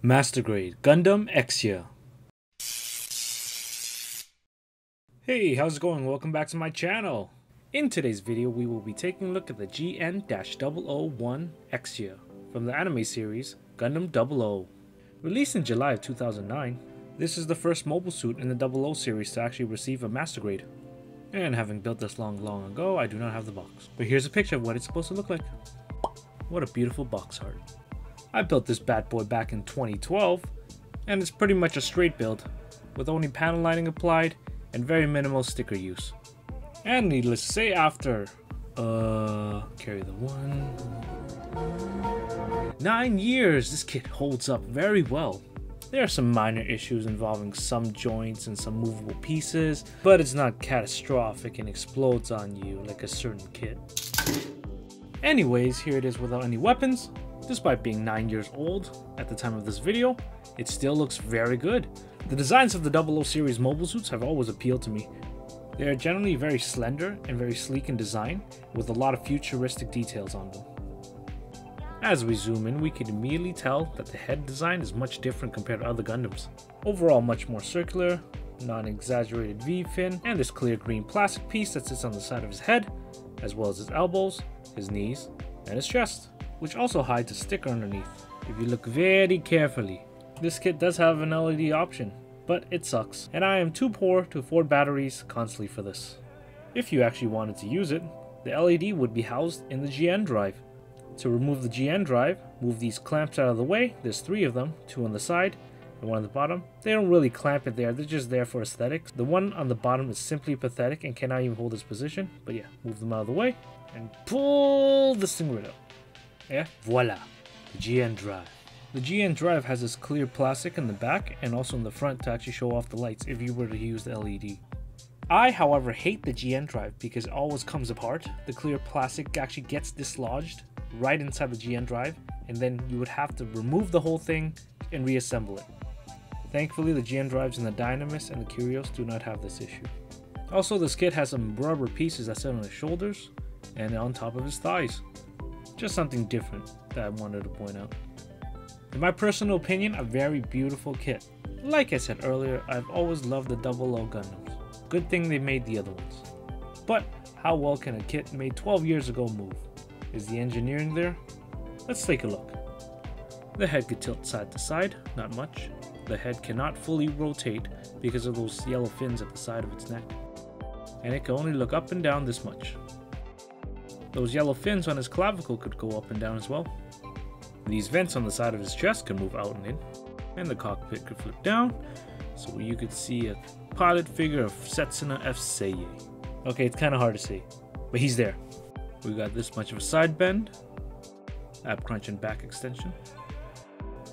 Master Grade Gundam Exia. Hey, how's it going? Welcome back to my channel. In today's video, we will be taking a look at the GN-001 Exia from the anime series Gundam 00. Released in July of 2009, this is the first mobile suit in the 00 series to actually receive a Master Grade. And having built this long ago, I do not have the box. But here's a picture of what it's supposed to look like. What a beautiful box art. I built this bad boy back in 2012, and it's pretty much a straight build, with only panel lining applied and very minimal sticker use. And needless to say, after carry the one, 9 years, this kit holds up very well. There are some minor issues involving some joints and some movable pieces, but it's not catastrophic and explodes on you like a certain kit. Anyways, here it is without any weapons. Despite being 9 years old at the time of this video, it still looks very good. The designs of the 00 series mobile suits have always appealed to me. They are generally very slender and very sleek in design, with a lot of futuristic details on them. As we zoom in, we can immediately tell that the head design is much different compared to other Gundams. Overall, much more circular, non-exaggerated V-fin, and this clear green plastic piece that sits on the side of his head, as well as his elbows, his knees, and his chest, which also hides a sticker underneath. If you look very carefully, this kit does have an LED option, but it sucks, and I am too poor to afford batteries constantly for this. If you actually wanted to use it, the LED would be housed in the GN drive. To remove the GN drive, move these clamps out of the way. There's 3 of them, 2 on the side and 1 on the bottom. They don't really clamp it there, they're just there for aesthetics. The one on the bottom is simply pathetic and cannot even hold its position, but yeah, move them out of the way and pull this thing right out. Yeah, voila, the GN drive. The GN drive has this clear plastic in the back and also in the front to actually show off the lights if you were to use the LED. I, however, hate the GN drive because it always comes apart. The clear plastic actually gets dislodged right inside the GN drive, and then you would have to remove the whole thing and reassemble it. Thankfully, the GN drives in the Dynamis and the Curios do not have this issue. Also, this kit has some rubber pieces that sit on his shoulders and on top of his thighs. Just something different that I wanted to point out. In my personal opinion, a very beautiful kit. Like I said earlier, I've always loved the 00 Gundams. Good thing they made the other ones. But how well can a kit made 12 years ago move? Is the engineering there? Let's take a look. The head could tilt side to side, not much. The head cannot fully rotate because of those yellow fins at the side of its neck. And it can only look up and down this much. Those yellow fins on his clavicle could go up and down as well. These vents on the side of his chest can move out and in, and the cockpit could flip down, so you could see a pilot figure of Setsuna F. Seiei. Okay, it's kind of hard to see, but he's there. We got this much of a side bend, ab crunch and back extension.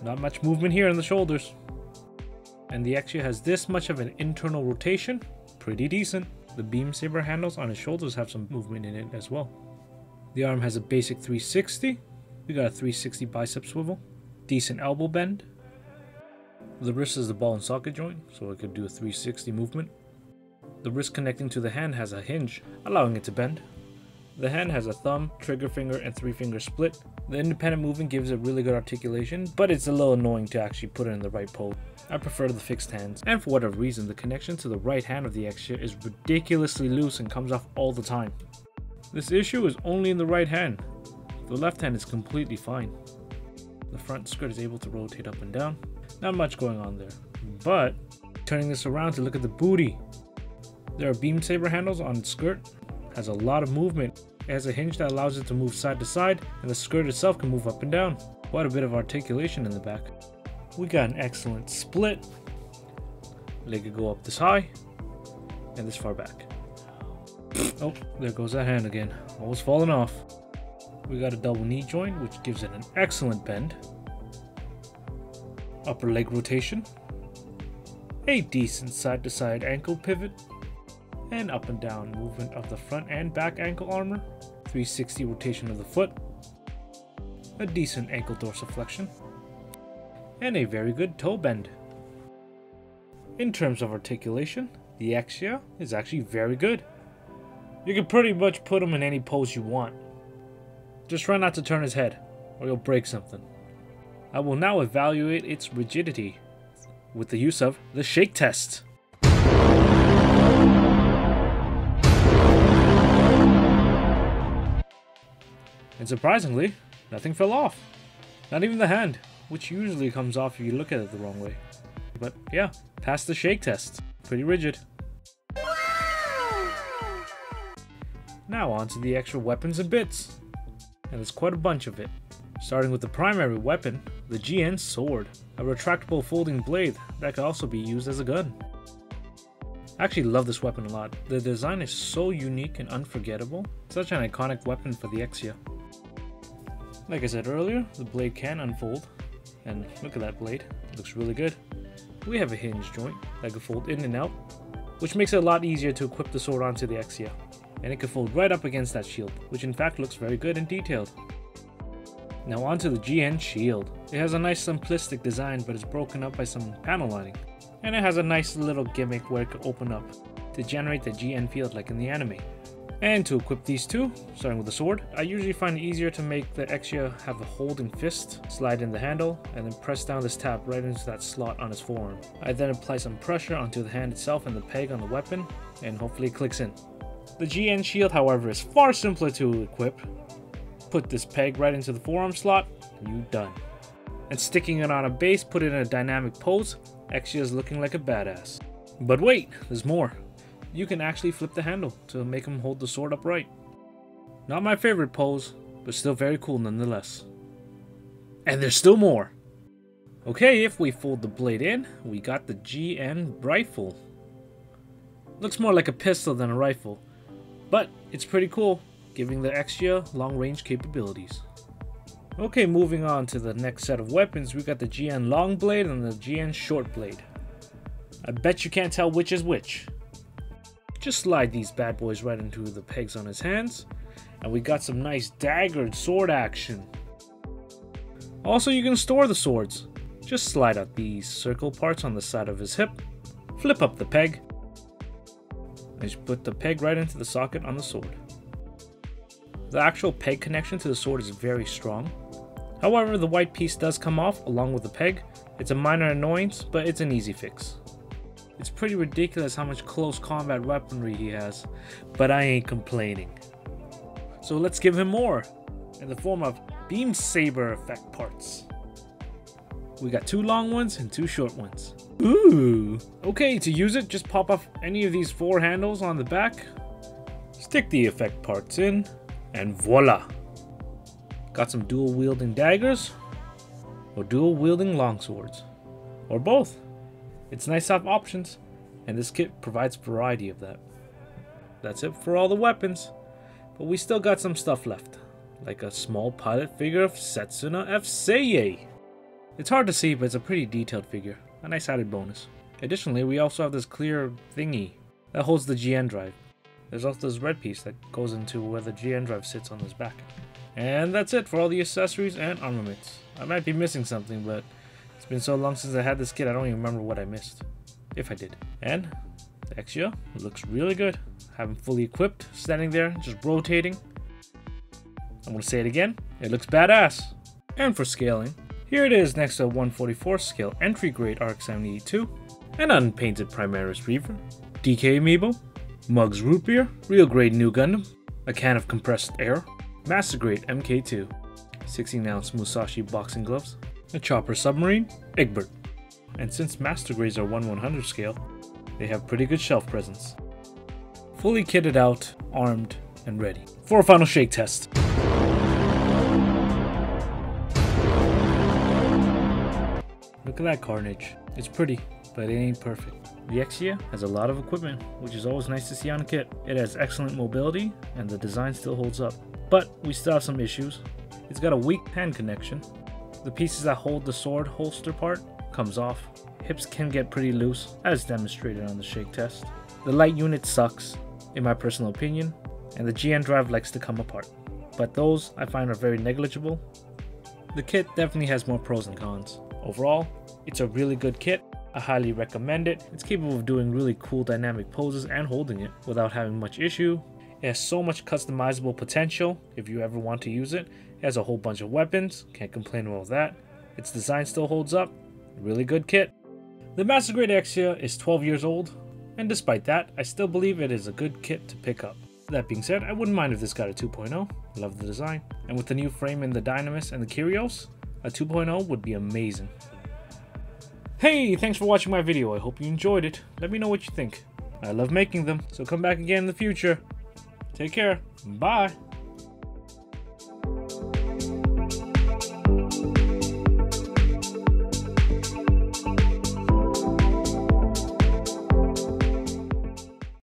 Not much movement here in the shoulders. And the Exia has this much of an internal rotation, pretty decent. The beam saber handles on his shoulders have some movement in it as well. The arm has a basic 360. We got a 360 bicep swivel. Decent elbow bend. The wrist is the ball and socket joint, so it could do a 360 movement. The wrist connecting to the hand has a hinge, allowing it to bend. The hand has a thumb, trigger finger, and 3-finger split. The independent movement gives it really good articulation, but it's a little annoying to actually put it in the right pose. I prefer the fixed hands, and for whatever reason, the connection to the right hand of the Exia is ridiculously loose and comes off all the time. This issue is only in the right hand. The left hand is completely fine. The front skirt is able to rotate up and down. Not much going on there. But, turning this around to look at the booty. There are beam saber handles on its skirt. Has a lot of movement. It has a hinge that allows it to move side to side, and the skirt itself can move up and down. Quite a bit of articulation in the back. We got an excellent split. Leg could go up this high, and this far back. Oh, there goes that hand again. Almost falling off. We got a double knee joint, which gives it an excellent bend. Upper leg rotation. A decent side to side ankle pivot. And up and down movement of the front and back ankle armor. 360 rotation of the foot. A decent ankle dorsiflexion. And a very good toe bend. In terms of articulation, the Exia is actually very good. You can pretty much put him in any pose you want. Just try not to turn his head, or you'll break something. I will now evaluate its rigidity with the use of the shake test. And surprisingly, nothing fell off. Not even the hand, which usually comes off if you look at it the wrong way. But yeah, passed the shake test. Pretty rigid. Now on to the extra weapons and bits. And there's quite a bunch of it. Starting with the primary weapon, the GN sword. A retractable folding blade that could also be used as a gun. I actually love this weapon a lot. The design is so unique and unforgettable. Such an iconic weapon for the Exia. Like I said earlier, the blade can unfold. And look at that blade, it looks really good. We have a hinge joint that can fold in and out, which makes it a lot easier to equip the sword onto the Exia. And it can fold right up against that shield, which in fact looks very good and detailed. Now onto the GN shield. It has a nice simplistic design, but it's broken up by some panel lining. And it has a nice little gimmick where it can open up to generate the GN field like in the anime. And to equip these two, starting with the sword, I usually find it easier to make the Exia have a holding fist, slide in the handle, and then press down this tab right into that slot on his forearm. I then apply some pressure onto the hand itself and the peg on the weapon, and hopefully it clicks in. The GN shield, however, is far simpler to equip. Put this peg right into the forearm slot, and you're done. And sticking it on a base, put it in a dynamic pose, Exia is looking like a badass. But wait, there's more. You can actually flip the handle to make him hold the sword upright. Not my favorite pose, but still very cool nonetheless. And there's still more. Okay, if we fold the blade in, we got the GN rifle. Looks more like a pistol than a rifle, but it's pretty cool, giving the Exia long-range capabilities. Okay, moving on to the next set of weapons, we got the GN long blade and the GN short blade. I bet you can't tell which is which. Just slide these bad boys right into the pegs on his hands, and we got some nice daggered sword action. Also, you can store the swords. Just slide out these circle parts on the side of his hip, flip up the peg, and just put the peg right into the socket on the sword. The actual peg connection to the sword is very strong. However, the white piece does come off along with the peg. It's a minor annoyance, but it's an easy fix. It's pretty ridiculous how much close combat weaponry he has, but I ain't complaining. So let's give him more, in the form of beam saber effect parts. We got 2 long ones and 2 short ones. Ooh! Okay, to use it, just pop off any of these 4 handles on the back, stick the effect parts in, and voila! Got some dual wielding daggers, or dual wielding longswords, or both. It's nice to have options, and this kit provides variety of that. That's it for all the weapons, but we still got some stuff left, like a small pilot figure of Setsuna F. Seiei. It's hard to see, but it's a pretty detailed figure, a nice added bonus. Additionally, we also have this clear thingy that holds the GN drive. There's also this red piece that goes into where the GN drive sits on his back. And that's it for all the accessories and armaments. I might be missing something, but it's been so long since I had this kit, I don't even remember what I missed. If I did. And the Exia looks really good. Have him fully equipped, standing there, just rotating. I'm going to say it again, it looks badass. And for scaling, here it is next to a 144 scale entry grade RX-78-2, an unpainted Primaris Reaver, DK Amiibo, Mug's Root Beer, real grade New Gundam, a can of compressed air, Master Grade MK2, 16-ounce Musashi boxing gloves, a Chopper Submarine, Egbert. And since Master Grades are 1/100 scale, they have pretty good shelf presence. Fully kitted out, armed, and ready for a final shake test. Look at that carnage. It's pretty, but it ain't perfect. The Exia has a lot of equipment, which is always nice to see on a kit. It has excellent mobility, and the design still holds up. But we still have some issues. It's got a weak hand connection. The pieces that hold the sword holster part comes off. Hips can get pretty loose, as demonstrated on the shake test. The light unit sucks, in my personal opinion, and the GN drive likes to come apart. But those I find are very negligible. The kit definitely has more pros than cons. Overall, it's a really good kit. I highly recommend it. It's capable of doing really cool dynamic poses and holding it without having much issue. It has so much customizable potential if you ever want to use it. It has a whole bunch of weapons, can't complain about that. its design still holds up. Really good kit. The Master Grade Exia is 12 years old, and despite that, I still believe it is a good kit to pick up. That being said, I wouldn't mind if this got a 2.0. Love the design. And with the new frame in the Dynamis and the Kyrios, a 2.0 would be amazing. Hey, thanks for watching my video. I hope you enjoyed it. Let me know what you think. I love making them, so come back again in the future. Take care. Bye.